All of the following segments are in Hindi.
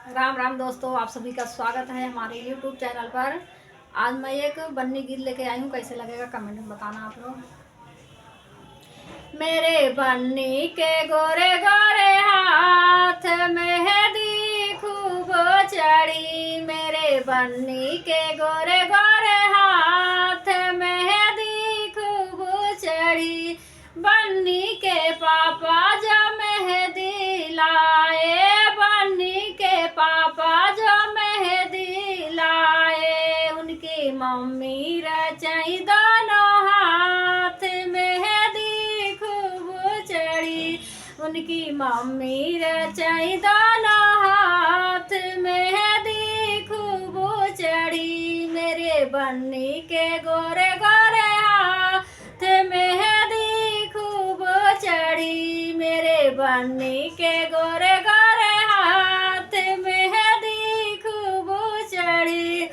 राम राम दोस्तों, आप सभी का स्वागत है हमारे YouTube चैनल पर। आज मैं एक बन्नी गीत लेके आई हूँ। कैसे लगेगा कमेंट में बताना आप लोग। मेरे बन्नी के गोरे गोरे हाथ मेहंदी खूब चढ़ी। मेरे बन्नी के गोरे गोरे हाथ मेहंदी खूब चढ़ी। बन्नी के पापा जो मेहंदी लाए, बन्नी के पापा जो मेहंदी लाए, उनकी मम्मी रचाई दोनों हाथ मेहंदी खूब चढ़ी। उनकी मम्मी रचाई दोनों हाथ मेहंदी खूब चढ़ी। मेरे बन्नी के गोरे गोरे हाथ मेहंदी खूब चढ़ी। मेरे बन्नी के गोरे गोरे हाथ मेहंदी खूब चढ़ी।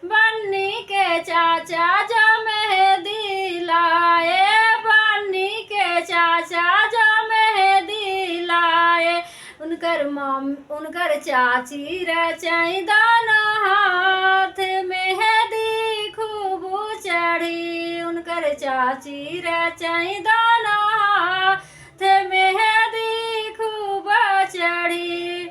बन्नी के चाचा जो मेहंदी लाए, बन्नी के चाचा जो मेहंदी लाए, उनकर चाची रचाई दोनों हाथ मेहंदी खूब चढ़ी। उनकर चाची रचाई दोनों हाथ मेहंदी खूब चढ़ी।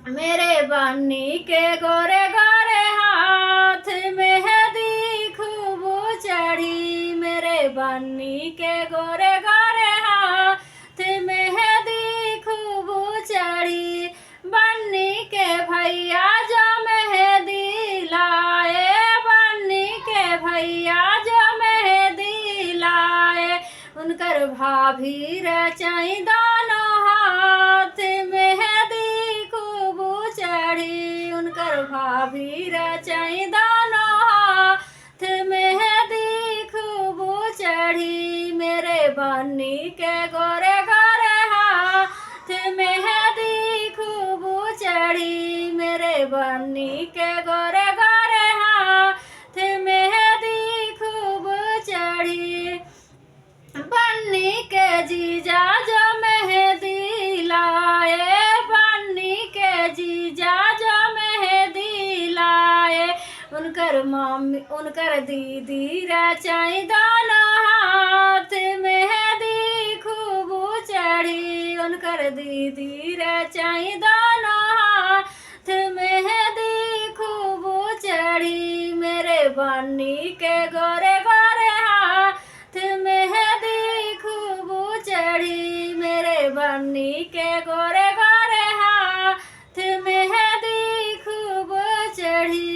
मेरे बन्नी के गोरे गोरे हाथ मेहंदी खूब चढ़ी। मेरे बन्नी के गोरे गोरे हाथ मेहंदी खूब चढ़ी। बन्नी के भैया जो मेहंदी लाए, बन्नी के भैया जो मेहंदी लाए, उनकर भाभी रचाई दोनों हाथ मेहंदी खूब चढ़ी। उनकर भाभी रचाई दोनों हाथ मेहंदी खूब चढ़ी। मेरे बन्नी के गोरे गोरे हाथ मेहंदी खूब चढ़ी। मेरे बन्नी के गोरे गोरे हाथ मेहंदी खूब चढ़ी। बन्नी के जीजा जो मेहंदी लाए, बन्नी के जीजा जो मेहंदी लाए, उनकर दीदी रचाई दोनों हाथ मेहंदी खूब चढ़ी। उनकर दीदी रचाई दोनों हाथ मेहंदी खूब चढ़ी। मेरे बन्नी के गोरे गोरे हाथ मेहंदी खूब चढ़ी। मेरे बन्नी के गोरे गोरे हाथ मेहंदी खूब चढ़ी।